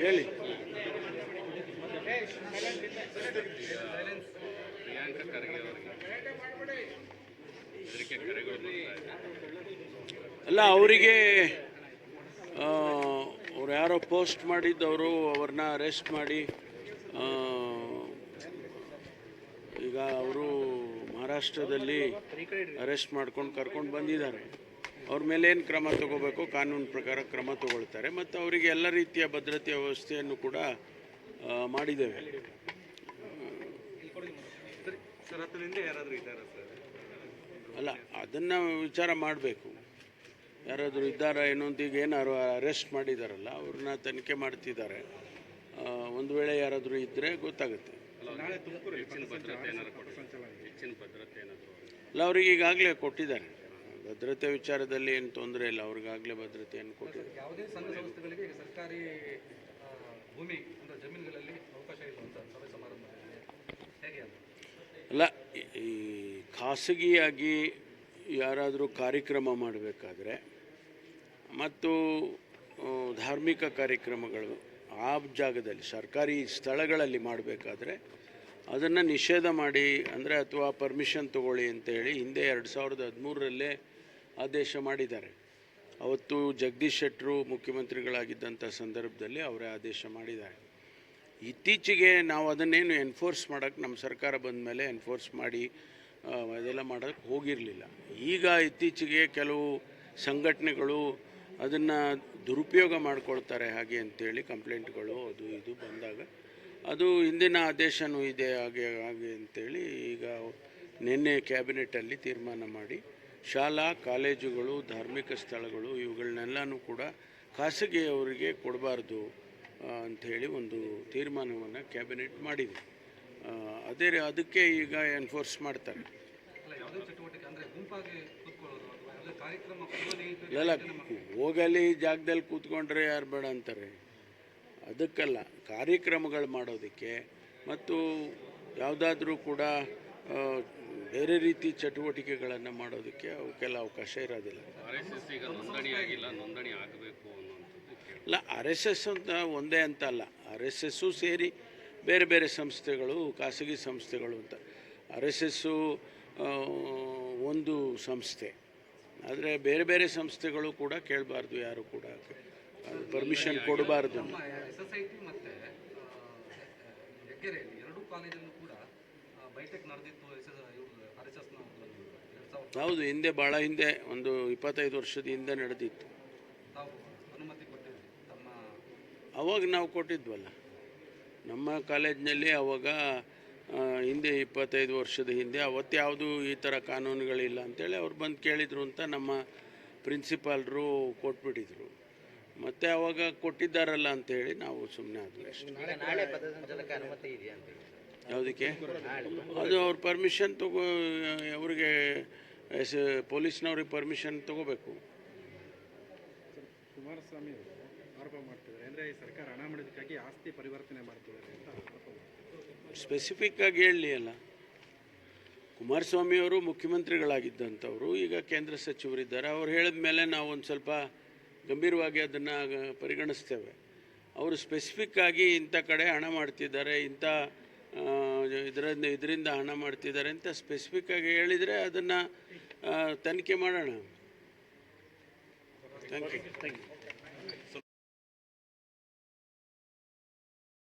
ಹೇಳಿ. ಪ್ರಿಯಾಂಕಾ ಖರ್ಗೆ ಅವರಿಗೆ ಹೆದರಿಕೆ ಕರೆಗಳು ಬರ್ತಾ ಅಲ್ಲ, ಅವರಿಗೆ ಅವ್ರು ಯಾರೋ ಪೋಸ್ಟ್ ಮಾಡಿದ್ದವರು ಅವ್ರನ್ನ ಅರೆಸ್ಟ್ ಮಾಡಿ ಈಗ ಅವರು ಮಹಾರಾಷ್ಟ್ರದಲ್ಲಿ ಅರೆಸ್ಟ್ ಮಾಡ್ಕೊಂಡು ಕರ್ಕೊಂಡು ಬಂದಿದ್ದಾರೆ. ಅವ್ರ ಮೇಲೆ ಏನು ಕ್ರಮ ತಗೋಬೇಕು ಕಾನೂನು ಪ್ರಕಾರ ಕ್ರಮ ತಗೊಳ್ತಾರೆ. ಮತ್ತು ಅವರಿಗೆ ಎಲ್ಲ ರೀತಿಯ ಭದ್ರತೆಯ ವ್ಯವಸ್ಥೆಯನ್ನು ಕೂಡ ಮಾಡಿದ್ದೇವೆ. ಅಲ್ಲ, ಅದನ್ನು ವಿಚಾರ ಮಾಡಬೇಕು. ಯಾರಾದರೂ ಇದ್ದಾರಾ ಏನೋ ಅಂತ. ಈಗ ಏನಾರು ಅರೆಸ್ಟ್ ಮಾಡಿದಾರಲ್ಲ, ಅವ್ರನ್ನ ತನಿಖೆ ಮಾಡ್ತಿದ್ದಾರೆ. ಒಂದು ವೇಳೆ ಯಾರಾದರೂ ಇದ್ದರೆ ಗೊತ್ತಾಗುತ್ತೆ. ಅಲ್ಲ, ಅವ್ರಿಗೆ ಈಗಾಗಲೇ ಕೊಟ್ಟಿದ್ದಾರೆ. ಭದ್ರತೆ ವಿಚಾರದಲ್ಲಿ ಏನು ತೊಂದರೆ ಇಲ್ಲ, ಅವ್ರಿಗಾಗಲೇ ಭದ್ರತೆಯನ್ನು ಕೊಟ್ಟಿದ್ದಾರೆ. ಯಾವುದೇ ಸಂಘ ಸಂಸ್ಥೆಗಳಿಗೆ ಸರ್ಕಾರಿ ಭೂಮಿ ಅಂದರೆ ಜಮೀನುಗಳಲ್ಲಿ ಅವಕಾಶ ಇಲ್ಲ ಸಭೆ ಸಮಾರಂಭದಲ್ಲಿ ಹೇಗೆ? ಅಲ್ಲ, ಈ ಖಾಸಗಿಯಾಗಿ ಯಾರಾದರೂ ಕಾರ್ಯಕ್ರಮ ಮಾಡಬೇಕಾದ್ರೆ ಮತ್ತು ಧಾರ್ಮಿಕ ಕಾರ್ಯಕ್ರಮಗಳು ಆ ಜಾಗದಲ್ಲಿ ಸರ್ಕಾರಿ ಸ್ಥಳಗಳಲ್ಲಿ ಮಾಡಬೇಕಾದ್ರೆ ಅದನ್ನು ನಿಷೇಧ ಮಾಡಿ, ಅಂದರೆ ಅಥವಾ ಪರ್ಮಿಷನ್ ತಗೊಳ್ಳಿ ಅಂತೇಳಿ ಹಿಂದೆ 2013ರಲ್ಲೇ ಆದೇಶ ಮಾಡಿದ್ದಾರೆ. ಅವತ್ತು ಜಗದೀಶ್ ಶೆಟ್ಟರು ಮುಖ್ಯಮಂತ್ರಿಗಳಾಗಿದ್ದಂಥ ಸಂದರ್ಭದಲ್ಲಿ ಅವರೇ ಆದೇಶ ಮಾಡಿದ್ದಾರೆ. ಇತ್ತೀಚೆಗೆ ನಾವು ಅದನ್ನೇನು ಎನ್ಫೋರ್ಸ್ ಮಾಡೋಕ್ಕೆ ನಮ್ಮ ಸರ್ಕಾರ ಬಂದ ಮೇಲೆ ಎನ್ಫೋರ್ಸ್ ಮಾಡಿ ಅದೆಲ್ಲ ಮಾಡೋಕ್ಕೆ ಹೋಗಿರಲಿಲ್ಲ. ಈಗ ಇತ್ತೀಚೆಗೆ ಕೆಲವು ಸಂಘಟನೆಗಳು ಅದನ್ನು ದುರುಪಯೋಗ ಮಾಡ್ಕೊಳ್ತಾರೆ ಹಾಗೆ ಅಂತೇಳಿ ಕಂಪ್ಲೇಂಟ್ಗಳು ಅದು ಇದು ಬಂದಾಗ ಅದು ಹಿಂದಿನ ಆದೇಶನೂ ಇದೆ ಹಾಗೆ ಹಾಗೆ ಅಂತೇಳಿ ಈಗ ನಿನ್ನೆ ಕ್ಯಾಬಿನೆಟಲ್ಲಿ ತೀರ್ಮಾನ ಮಾಡಿ ಶಾಲಾ ಕಾಲೇಜುಗಳು ಧಾರ್ಮಿಕ ಸ್ಥಳಗಳು ಇವುಗಳನ್ನೆಲ್ಲನೂ ಕೂಡ ಖಾಸಗಿಯವರಿಗೆ ಕೊಡಬಾರ್ದು ಅಂಥೇಳಿ ಒಂದು ತೀರ್ಮಾನವನ್ನು ಕ್ಯಾಬಿನೆಟ್ ಮಾಡಿದೆ. ಅದಕ್ಕೆ ಈಗ ಎನ್ಫೋರ್ಸ್ ಮಾಡ್ತಾರೆ. ಇಲ್ಲ, ಹೋಗಲಿ ಜಾಗದಲ್ಲಿ ಕೂತ್ಕೊಂಡ್ರೆ ಯಾರು ಬೇಡ ಅಂತಾರೆ. ಅದಕ್ಕಲ್ಲ, ಕಾರ್ಯಕ್ರಮಗಳು ಮಾಡೋದಕ್ಕೆ ಮತ್ತು ಯಾವುದಾದ್ರೂ ಕೂಡ ಬೇರೆ ರೀತಿ ಚಟುವಟಿಕೆಗಳನ್ನು ಮಾಡೋದಕ್ಕೆ ಅವಕ್ಕೆಲ್ಲ ಅವಕಾಶ ಇರೋದಿಲ್ಲ. ಇಲ್ಲ, RSS ಅಂತ ಒಂದೇ ಅಂತ ಅಲ್ಲ, RSSಸು ಸೇರಿ ಬೇರೆ ಬೇರೆ ಸಂಸ್ಥೆಗಳು, ಖಾಸಗಿ ಸಂಸ್ಥೆಗಳು ಅಂತ. RSSಸು ಒಂದು ಸಂಸ್ಥೆ, ಆದರೆ ಬೇರೆ ಬೇರೆ ಸಂಸ್ಥೆಗಳು ಕೂಡ ಕೇಳಬಾರ್ದು, ಯಾರು ಕೂಡ ಪರ್ಮಿಷನ್ ಕೊಡಬಾರ್ದು. SSIT ಮತ್ತು ಹೆಗ್ಗೆರೆಯಲ್ಲಿ ಎರಡೂ ಕಾಲೇಜಲ್ಲೂ ಕೂಡ ಬೈಟೆಕ್ ನಡೆದಿತ್ತು. ಹೌದು, ಹಿಂದೆ ಭಾಳ ಹಿಂದೆ ಒಂದು 25 ವರ್ಷದ ಹಿಂದೆ ನಡೆದಿತ್ತು. ಅನುಮತಿ ಕೊಟ್ಟಿದ್ವಿ ಅವಾಗ ನಾವು ಕೊಟ್ಟಿದ್ವಲ್ಲ ನಮ್ಮ ಕಾಲೇಜಿನಲ್ಲಿ. ಅವಾಗ ಹಿಂದೆ 25 ವರ್ಷದ ಹಿಂದೆ ಅವತ್ತು ಯಾವುದು ಈ ಥರ ಕಾನೂನುಗಳಿಲ್ಲ ಅಂತೇಳಿ ಅವ್ರು ಬಂದು ಕೇಳಿದರು ಅಂತ ನಮ್ಮ ಪ್ರಿನ್ಸಿಪಾಲ್ರು ಕೊಟ್ಬಿಟ್ಟಿದ್ರು. ಮತ್ತು ಅವಾಗ ಕೊಟ್ಟಿದ್ದಾರಲ್ಲ ಅಂಥೇಳಿ ನಾವು ಸುಮ್ಮನೆ ಆದ್ವಿ ಅಷ್ಟೇ. ಯಾವುದಕ್ಕೆ? ಅದು ಅವ್ರ ಪರ್ಮಿಷನ್ ಅವ್ರಿಗೆ ಪೊಲೀಸ್ನವ್ರಿಗೆ ಪರ್ಮಿಷನ್ ತಗೋಬೇಕು. ಕುಮಾರಸ್ವಾಮಿ ಆರೋಪ ಮಾಡ್ತಿದ್ದಾರೆ, ಅಂದರೆ ಸರ್ಕಾರ ಹಣ ಮಾಡೋದಕ್ಕಾಗಿ ಆಸ್ತಿ ಪರಿವರ್ತನೆ ಮಾಡ್ತಿದ್ದಾರೆ ಅಂತ. ಸ್ಪೆಸಿಫಿಕ್ ಆಗಿ ಹೇಳಲಿ ಅಲ್ಲ. ಕುಮಾರಸ್ವಾಮಿಯವರು ಮುಖ್ಯಮಂತ್ರಿಗಳಾಗಿದ್ದಂಥವರು, ಈಗ ಕೇಂದ್ರ ಸಚಿವರಿದ್ದಾರೆ. ಅವ್ರು ಹೇಳಿದ ಮೇಲೆ ನಾವು ಒಂದು ಸ್ವಲ್ಪ ಗಂಭೀರವಾಗಿ ಅದನ್ನು ಪರಿಗಣಿಸ್ತೇವೆ. ಅವರು ಸ್ಪೆಸಿಫಿಕ್ ಆಗಿ ಇಂಥ ಕಡೆ ಹಣ ಮಾಡ್ತಿದ್ದಾರೆ, ಇಂಥ ಇದರಿಂದ ಹಣ ಮಾಡ್ತಿದ್ದಾರೆ ಅಂತ ಸ್ಪೆಸಿಫಿಕ್ ಆಗಿ ಹೇಳಿದರೆ ಅದನ್ನು ತನಿಖೆ ಮಾಡೋಣ. Thank you.